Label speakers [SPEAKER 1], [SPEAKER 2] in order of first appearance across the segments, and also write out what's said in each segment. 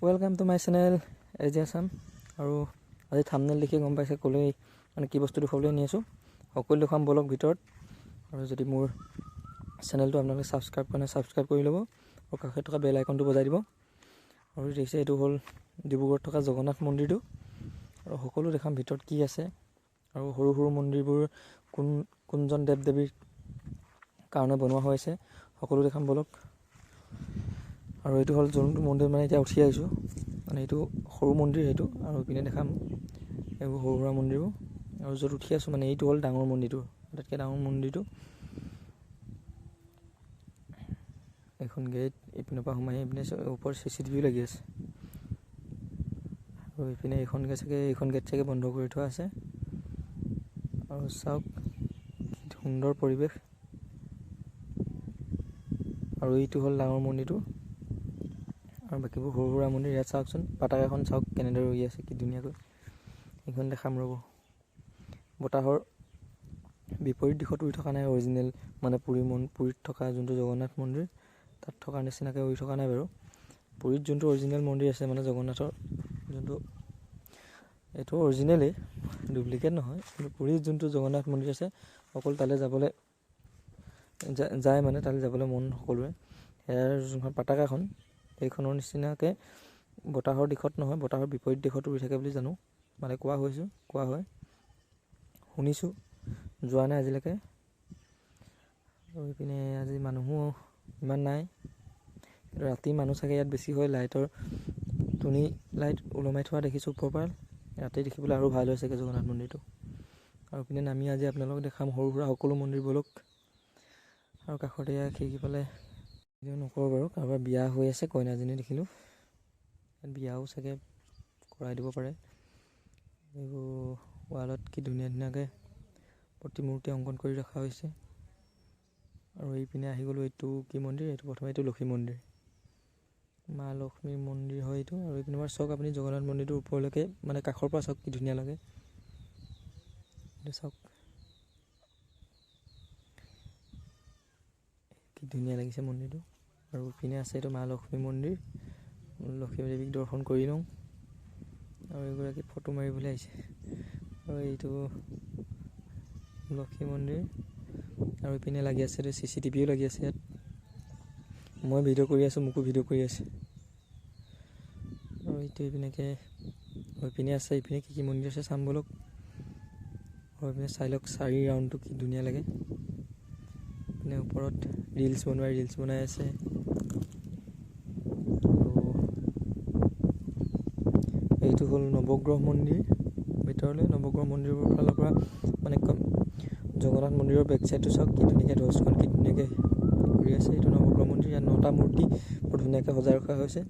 [SPEAKER 1] Welcome to my channel এজে আছাম। আৰু আজি থাম্বনেল দেখি গম পাইছে ক'লৈ মানে কি বস্তু দেখুৱাবলৈ নি আছোঁ। সকলো দেখুৱাম বলক ভিতৰত। আৰু যদি মোৰ চেনেলটো আপোনালোকে ছাবস্ক্ৰাইব কৰা নাই ছাবস্ক্ৰাইব কৰি ল'ব আৰু কাষত থকা বেল আইকনটো বজাই দিব। আৰু দেখিছে এইটো হ'ল ডিব্ৰুগড়ত থকা জগন্নাথ মন্দিৰটো। আৰু সকলো দেখাম ভিতৰত কি আছে আৰু সৰু সৰু মন্দিৰবোৰ কোনজন দেৱ দেৱীৰ কাৰণে বনোৱা হৈছে সকলো দেখাম বলক। আৰু এইটো হ'ল যোনটো মন্দিৰ মানে এতিয়া উঠি আহিছোঁ, মানে এইটো সৰু মন্দিৰ সেইটো। আৰু ইপিনে দেখাম এইবোৰ সৰু সুৰা মন্দিৰবোৰ। আৰু য'ত উঠি আছোঁ মানে এইটো হ'ল ডাঙৰ মন্দিৰটো, আটাইতকৈ ডাঙৰ মন্দিৰটো। এখন গেট ইপিনৰ পৰা সোমাই ইপিনে ওপৰত CCTV লাগি আছে। আৰু ইপিনে এইখন গেট চাগে বন্ধ কৰি থোৱা আছে। আৰু চাওক কি সুন্দৰ পৰিৱেশ। আৰু এইটো হ'ল ডাঙৰ মন্দিৰটো আৰু বাকীবোৰ সৰু সুৰা মন্দিৰ। ইয়াত চাওকচোন পতাকাখন চাওক কেনেদৰে উৰি আছে, কি ধুনীয়াকৈ। এইখন দেখাম ৰ'ব। বতাহৰ বিপৰীত দিশত উৰি থকা নাই, অৰিজিনেল মানে পুৰীত থকা যোনটো জগন্নাথ মন্দিৰ তাত থকা নিচিনাকৈ উৰি থকা নাই বাৰু। পুৰীত যোনটো অৰিজিনেল মন্দিৰ আছে মানে জগন্নাথৰ যোনটো, এইটো অৰিজিনেলেই, ডুপ্লিকেট নহয়। কিন্তু পুৰীত যোনটো জগন্নাথ মন্দিৰ আছে অকল তালৈ যাবলৈ যায় মানে তালৈ যাবলৈ মন সকলোৰে। ইয়াৰ যোনখন পতাকাখন এইখনৰ নিচিনাকৈ বতাহৰ দিশত নহয়, বতাহৰ বিপৰীত দিশত উৰি থাকে বুলি জানো, মানে কোৱা হয়, শুনিছোঁ, যোৱা নাই আজিলৈকে। আৰু এইপিনে আজি মানুহো ইমান নাই, কিন্তু ৰাতি মানুহ চাগে ইয়াত বেছি হয়। লাইটৰ লাইট ওলমাই থোৱা দেখিছোঁ ওপৰৰ পৰা। ৰাতি দেখিবলৈ আৰু ভাল হৈছেগৈ জগন্নাথ মন্দিৰটো। আৰু পিনে নামি আজি আপোনালোকক দেখাম সৰু সুৰা সকলো মন্দিৰ বলক। আৰু কাষতে খিৰিকি ফালে নকৰোঁ বাৰু, কাৰোবাৰ বিয়া হৈ আছে, কইনাজনী দেখিলোঁ। ইয়াত বিয়াও চাগে কৰাই দিব পাৰে। এইবোৰ ৱালত কি ধুনীয়া ধুনীয়াকৈ প্ৰতিমূৰ্তি অংকন কৰি ৰখা হৈছে। আৰু এইপিনে আহি গ'লোঁ, এইটো কি মন্দিৰ, এইটো প্ৰথমে এইটো লক্ষী মন্দিৰ, মা লক্ষ্মীৰ মন্দিৰ হয় এইটো। আৰু এইপিনে বাৰু চাওক আপুনি জগন্নাথ মন্দিৰটোৰ ওপৰলৈকে মানে কাষৰ পৰা চাওক কি ধুনীয়া লাগে, এইটো চাওক কি ধুনীয়া লাগিছে মন্দিৰটো। আৰু ইপিনে আছে এইটো মা লক্ষ্মী মন্দিৰ, লক্ষ্মী দেৱীক দৰ্শন কৰি লওঁ। আৰু এগৰাকী ফটো মাৰিবলৈ আহিছে। আৰু এইটো লক্ষ্মী মন্দিৰ। আৰু ইপিনে লাগি আছে এইটো CCTVও লাগি আছে ইয়াত। মই ভিডিঅ' কৰি আছোঁ, মোকো ভিডিঅ' কৰি আছে। আৰু এইটো ইপিনে আছে, ইপিনে কি মন্দিৰ আছে চাম বলক। আৰু ইপিনে চাই লওক চাৰি ৰাউণ্ডটো কি ধুনীয়া লাগে। ইপিনে ওপৰত ৰিলচ বনাই আছে। এইটো হ'ল নৱগ্ৰহ মন্দিৰ। ভিতৰলৈ নৱগ্ৰহ মন্দিৰৰ ফালৰ পৰা মানে জগন্নাথ মন্দিৰৰ বেক চাইডটো চাওক কি ধুনীয়াকৈ ধ্বজখন কি ধুনীয়াকৈ ঘূৰি আছে। এইটো নৱগ্ৰহ মন্দিৰ। ইয়াত 9টা মূৰ্তি বৰ ধুনীয়াকৈ সজাই ৰখা হৈছে।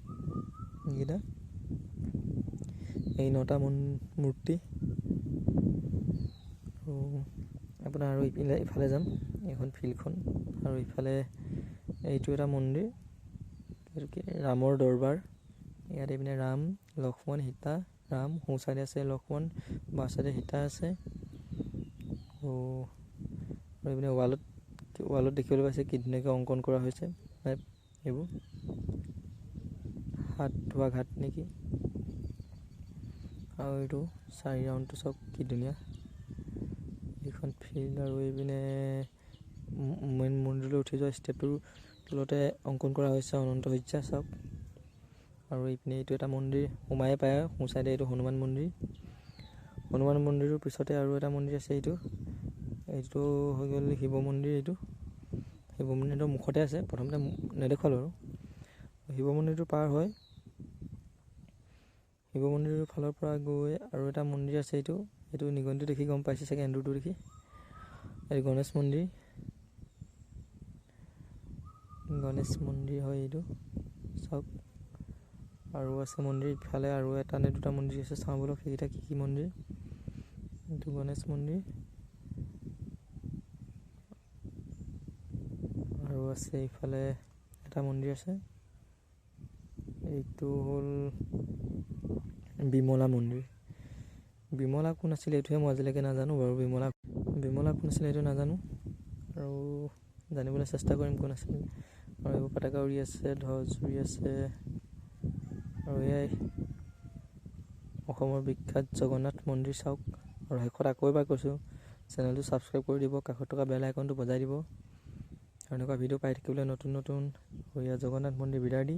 [SPEAKER 1] এইকেইটা এই 9টা মূৰ্তি। আৰু আপোনাৰ আৰু ইফালে যাম, এইখন ফিল্ডখন। আৰু ইফালে এইটো এটা মন্দিৰ, এইটো কি ৰামৰ দৰবাৰ। ইয়াত এইপিনে ৰাম, লক্ষ্মণ, সীতা, ৰাম সোঁ চাইডে আছে লক্ষ্মণ, বাওঁ চাইডে সীতা আছে। আৰু এইপিনে ৱালত দেখিবলৈ পাইছে কি ধুনীয়াকৈ অংকন কৰা হৈছে, এইবোৰ হাত ধোৱা ঘাট নেকি। আৰু এইটো 4 ৰাউণ্ডটো চাওক কি ধুনীয়া এইখন ফিল্ড। আৰু এইপিনে মেইন মন্দিৰলৈ উঠি যোৱা ষ্টেপটোৰ তলতে অংকন কৰা হৈছে অনন্ত শয্যা চাওক। আৰু এইপিনে এইটো এটা মন্দিৰ সোমাই পায়, সোঁ চাইডে এইটো হনুমান মন্দিৰ। হনুমান মন্দিৰৰ পিছতে আৰু এটা মন্দিৰ আছে, এইটো হৈ গ'ল শিৱ মন্দিৰ। এইটো শিৱ মন্দিৰৰ মুখতে আছে, প্ৰথমতে নেদেখুৱালোঁ আৰু। শিৱ মন্দিৰটো পাৰ হয়, শিৱ মন্দিৰৰ ফালৰ পৰা গৈ আৰু এটা মন্দিৰ আছে। এইটো নিগনিটো দেখি গম পাইছে চাগে, এন্দুৰটো দেখি। এইটো গণেশ মন্দিৰ হয় এইটো চাওক। আৰু আছে মন্দিৰ ইফালে আৰু এটা নে দুটা মন্দিৰ আছে, চাওঁ বলক সেইকেইটা কি মন্দিৰ। এইটো গণেশ মন্দিৰ। আৰু আছে ইফালে এটা মন্দিৰ আছে, এইটো হ'ল বিমলা মন্দিৰ। বিমলা কোন আছিলে এইটোহে মই আজিলৈকে নাজানো বাৰু। বিমলা কোন আছিলে এইটো নাজানো, আৰু জানিবলৈ চেষ্টা কৰিম কোন আছিলে। আৰু এইবোৰ পতাকা উৰি আছে, ধ্বজ উৰি আছে। আৰু এয়াই অসমৰ বিখ্যাত জগন্নাথ মন্দিৰ চাওক। আৰু শেষত আকৌ এবাৰ কৈছোঁ, চেনেলটো ছাবস্ক্ৰাইব কৰি দিব, কাষত থকা বেল আইকনটো বজাই দিব আৰু এনেকুৱা ভিডিঅ' পাই থাকিবলৈ নতুন জগন্নাথ মন্দিৰ বিদায় দি